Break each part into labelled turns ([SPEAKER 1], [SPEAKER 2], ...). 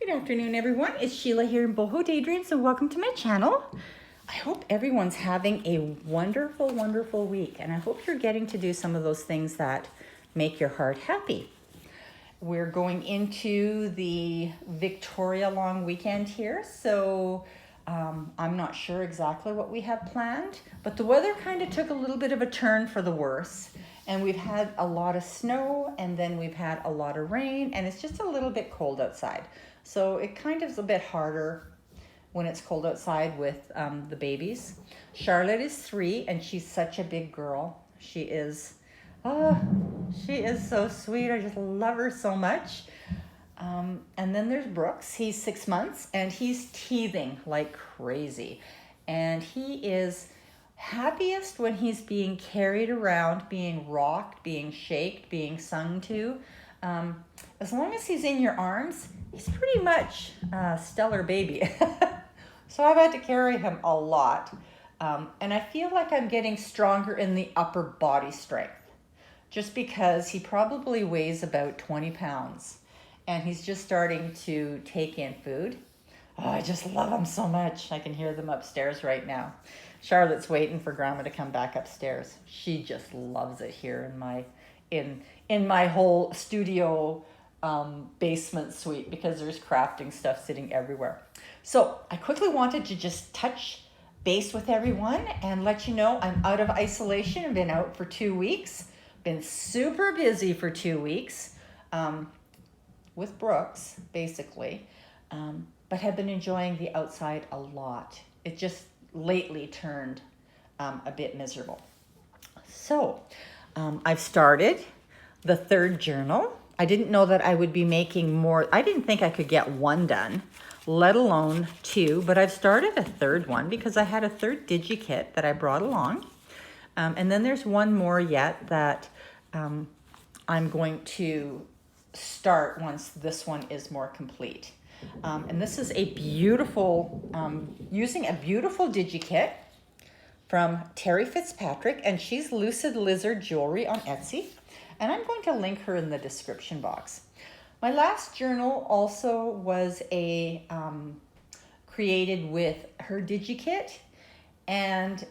[SPEAKER 1] Good afternoon, everyone. It's Sheila here in Boho Daydreams, and welcome to my channel. I hope everyone's having a wonderful, wonderful week, and I hope you're getting to do some of those things that make your heart happy. We're going into the Victoria long weekend here, so I'm not sure exactly what we have planned, but the weather kind of took a little bit of a turn for the worse. And we've had a lot of snow, and then we've had a lot of rain, and it's just a little bit cold outside. So it kind of is a bit harder when it's cold outside with the babies. Charlotte is 3, and she's such a big girl. She is so sweet. I just love her so much. And then there's Brooks. He's 6 months, and he's teething like crazy. And he is happiest when he's being carried around, being rocked, being shaked, being sung to. As long as he's in your arms, he's pretty much a stellar baby. So I've had to carry him a lot. And I feel like I'm getting stronger in the upper body strength, just because he probably weighs about 20 pounds and he's just starting to take in food. Oh, I just love them so much. I can hear them upstairs right now. Charlotte's waiting for Grandma to come back upstairs. She just loves it here in my whole studio basement suite, because there's crafting stuff sitting everywhere. So I quickly wanted to just touch base with everyone and let you know I'm out of isolation. I've been out for 2 weeks. Been super busy for 2 weeks with Brooks, basically. But have been enjoying the outside a lot. It just lately turned a bit miserable. So I've started the 3rd journal. I didn't know that I would be making more. I didn't think I could get 1 done, let alone 2, but I've started a 3rd one because I had a 3rd DigiKit that I brought along. And then there's 1 more yet that I'm going to start once this one is more complete. And this is a beautiful, using a beautiful DigiKit from Fitzpatrick, and she's Lucid Lizard Jewelry on Etsy. And I'm going to link her in the description box. My last journal also was created with her DigiKit, and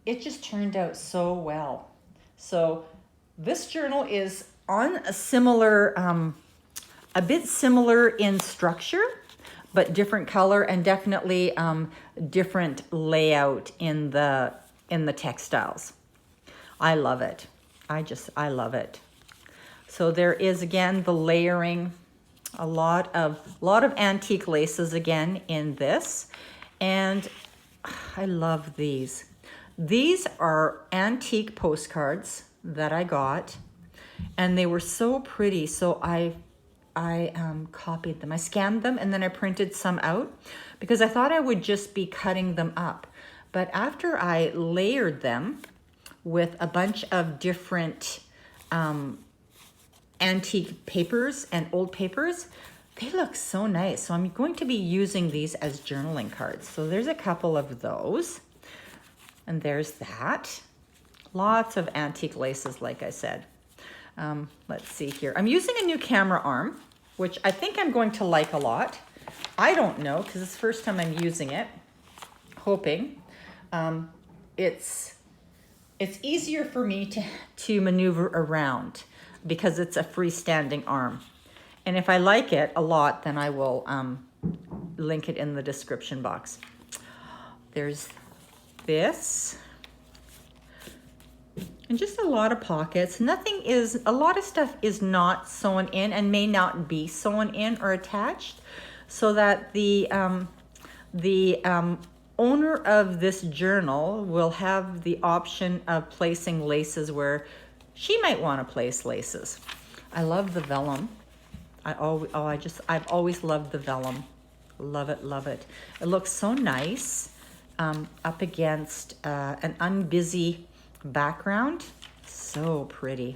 [SPEAKER 1] it just turned out so well. So this journal is on a similar, a bit similar in structure, but different color, and definitely different layout in the textiles. I love it. I love it. So there is, again, the layering, a lot of antique laces again in this, and I love these. These are antique postcards that I got, and they were so pretty. So I copied them. I scanned them, and then I printed some out because I thought I would just be cutting them up. But after I layered them with a bunch of different antique papers and old papers, they look so nice. So I'm going to be using these as journaling cards. So there's a couple of those, and there's that. Lots of antique laces, like I said. Let's see here. I'm using a new camera arm, which I think I'm going to like a lot. I don't know, because it's the first time I'm using it. Hoping. It's easier for me to maneuver around because it's a freestanding arm. And if I like it a lot, then I will link it in the description box. There's this. And just a lot of pockets. A lot of stuff is not sewn in and may not be sewn in or attached, so that the owner of this journal will have the option of placing laces where she might want to place laces. I love the vellum. I've always loved the vellum. Love it, love it. It looks so nice up against an unbusy background. So pretty.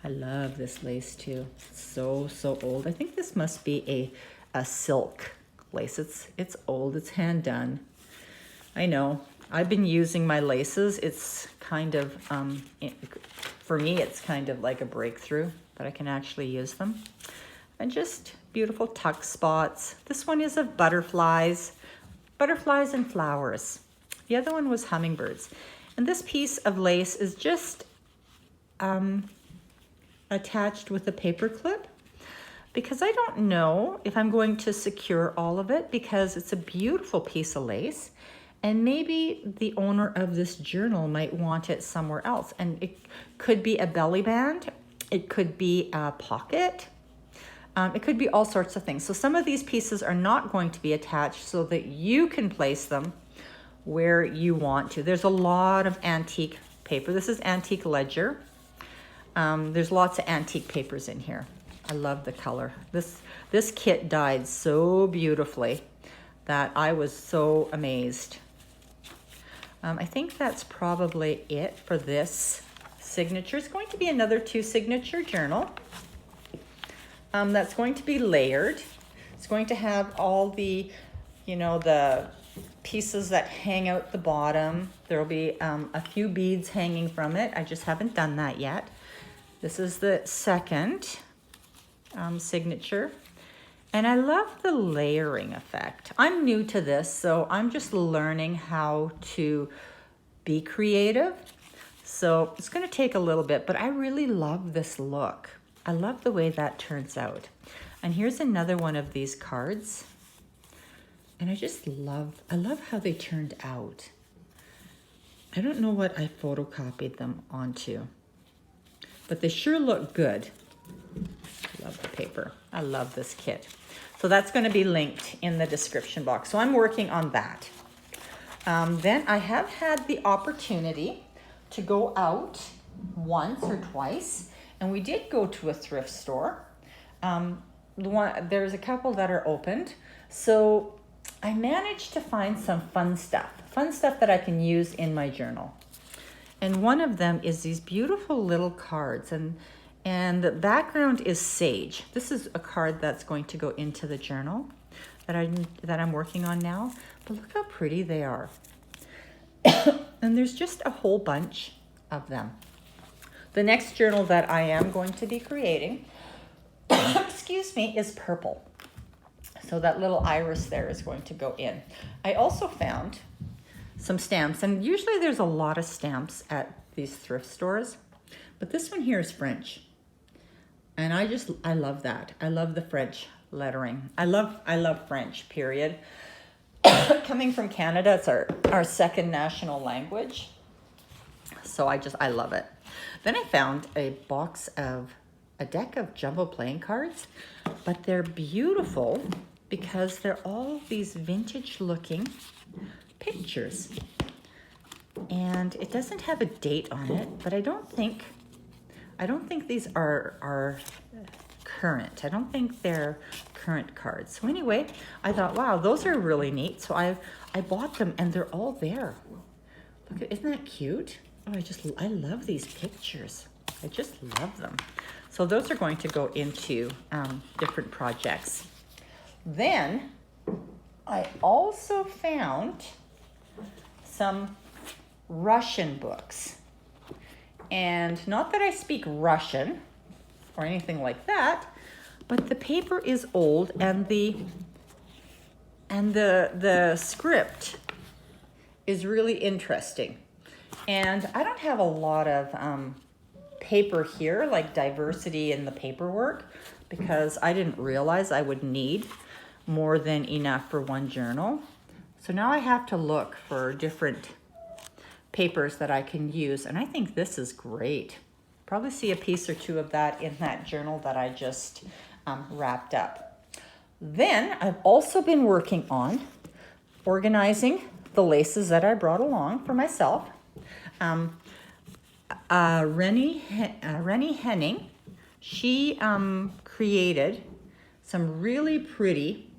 [SPEAKER 1] I love this lace too. So old. I think this must be a silk lace. It's old. It's hand done. I know. I've been using my laces. It's kind of for me it's kind of like a breakthrough that I can actually use them. and just beautiful tuck spots. This one is of butterflies and flowers. The other one was hummingbirds. And this piece of lace is just attached with a paper clip, because I don't know if I'm going to secure all of it, because it's a beautiful piece of lace, and maybe the owner of this journal might want it somewhere else. And it could be a belly band, it could be a pocket, it could be all sorts of things. So some of these pieces are not going to be attached so that you can place them where you want to. There's a lot of antique paper. This is antique ledger. There's lots of antique papers in here. I love the color. This kit dyed so beautifully that I was so amazed. I think that's probably it for this signature. It's going to be another 2 signature journal. That's going to be layered. It's going to have all the, the pieces that hang out the bottom. There'll be a few beads hanging from it. I just haven't done that yet. This is the second signature. And I love the layering effect. I'm new to this, so I'm just learning how to be creative. So it's going to take a little bit, but I really love this look. I love the way that turns out. And here's another one of these cards. And I love how they turned out. I don't know what I photocopied them onto, but they sure look good. I love the paper. I love this kit. So that's going to be linked in the description box. So I'm working on that. Then I have had the opportunity to go out once or twice, and we did go to a thrift store. There's a couple that are opened. So I managed to find some fun stuff that I can use in my journal. And one of them is these beautiful little cards, and the background is sage. This is a card that's going to go into the journal that I'm working on now. But look how pretty they are. And there's just a whole bunch of them. The next journal that I am going to be creating, excuse me, is purple. So that little iris there is going to go in. I also found some stamps, and usually there's a lot of stamps at these thrift stores, but this one here is French. And I love that. I love the French lettering. I love French, period. Coming from Canada, it's our second national language. So I love it. Then I found a deck of jumbo playing cards, but they're beautiful because they're all these vintage looking pictures. And it doesn't have a date on it, but I don't think these are current. I don't think they're current cards. So anyway, I thought, wow, those are really neat. So I bought them, and they're all there. Look, isn't that cute? Oh, I love these pictures. I just love them. So those are going to go into different projects. Then I also found some Russian books. And not that I speak Russian or anything like that, but the paper is old, and the script is really interesting. And I don't have a lot of paper here, like diversity in the paperwork, because I didn't realize I would need more than enough for one journal. So now I have to look for different papers that I can use, and I think this is great. Probably see a piece or two of that in that journal that I just wrapped up. Then I've also been working on organizing the laces that I brought along for myself. Rennie Henning, she created some really pretty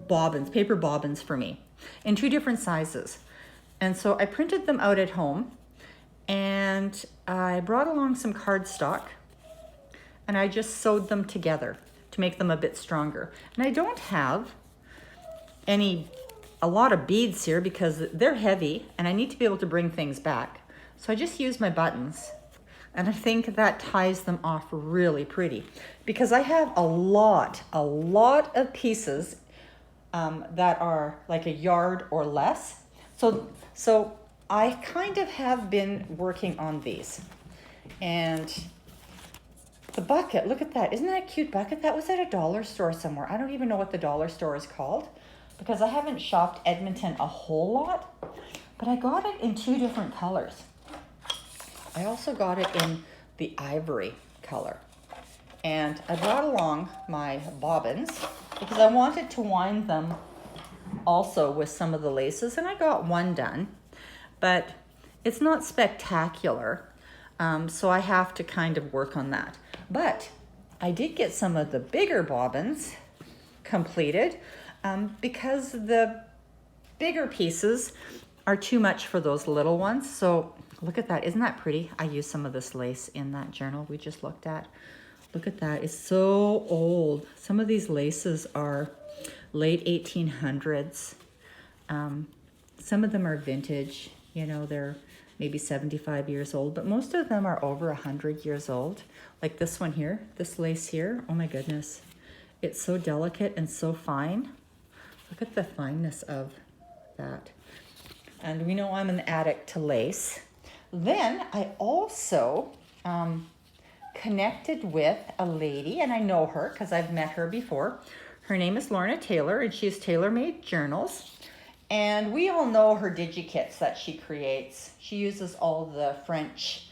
[SPEAKER 1] bobbins, paper bobbins for me in 2 different sizes. And so I printed them out at home, and I brought along some cardstock, and I just sewed them together to make them a bit stronger. And I don't have a lot of beads here because they're heavy and I need to be able to bring things back. So I just use my buttons And I think that ties them off really pretty, because I have a lot of pieces that are like a yard or less. So I kind of have been working on these. And the bucket, look at that. Isn't that a cute bucket? That was at a dollar store somewhere. I don't even know what the dollar store is called, because I haven't shopped Edmonton a whole lot, but I got it in 2 different colors. I also got it in the ivory color. And I brought along my bobbins because I wanted to wind them also with some of the laces, and I got one done, but it's not spectacular. So I have to kind of work on that. But I did get some of the bigger bobbins completed because the bigger pieces are too much for those little ones. So look at that. Isn't that pretty? I used some of this lace in that journal we just looked at. Look at that. It's so old. Some of these laces are late 1800s. Some of them are vintage. You know, they're maybe 75 years old, but most of them are over 100 years old. Like this one here, this lace here. Oh my goodness. It's so delicate and so fine. Look at the fineness of that. And we know I'm an addict to lace. Then I also connected with a lady, and I know her because I've met her before. Her name is Lorna Taylor, and she's Taylormade journals. And we all know her digikits that she creates. She uses all the French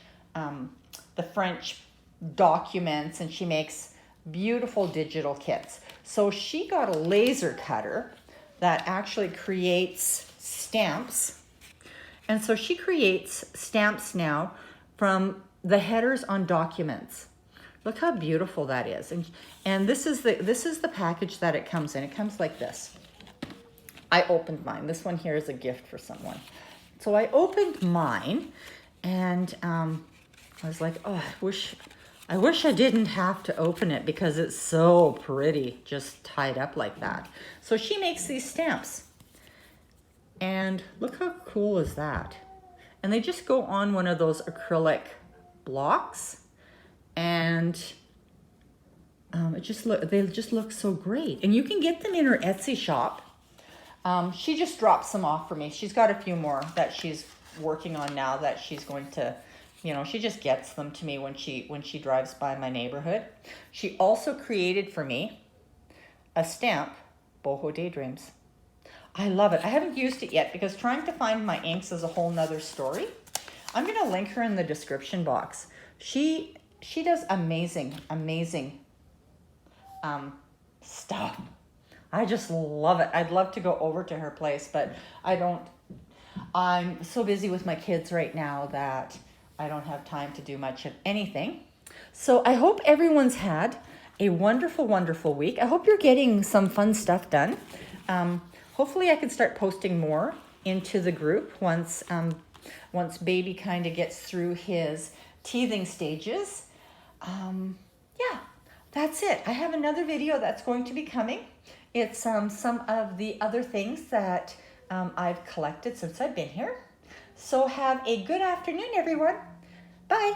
[SPEAKER 1] documents, and she makes beautiful digital kits. So she got a laser cutter that actually creates stamps. And so she creates stamps now from the headers on documents. Look how beautiful that is. And this is the package that it comes in. It comes like this. I opened mine. This one here is a gift for someone. So I opened mine, and I was like, oh, I wish I didn't have to open it because it's so pretty, just tied up like that. So she makes these stamps. And look how cool is that? And they just go on one of those acrylic blocks, and they just look so great. And you can get them in her Etsy shop. She just drops them off for me. She's got a few more that she's working on now that she's going to, you know, she just gets them to me when she drives by my neighborhood. She also created for me a stamp, Boho Daydreams. I love it. I haven't used it yet because trying to find my inks is a whole nother story. I'm going to link her in the description box. She does amazing stuff. I just love it. I'd love to go over to her place, but I'm so busy with my kids right now that I don't have time to do much of anything. So I hope everyone's had a wonderful, wonderful week. I hope you're getting some fun stuff done. Hopefully I can start posting more into the group once baby kind of gets through his teething stages. Yeah, that's it. I have another video that's going to be coming. It's some of the other things that I've collected since I've been here. So have a good afternoon, everyone. Bye.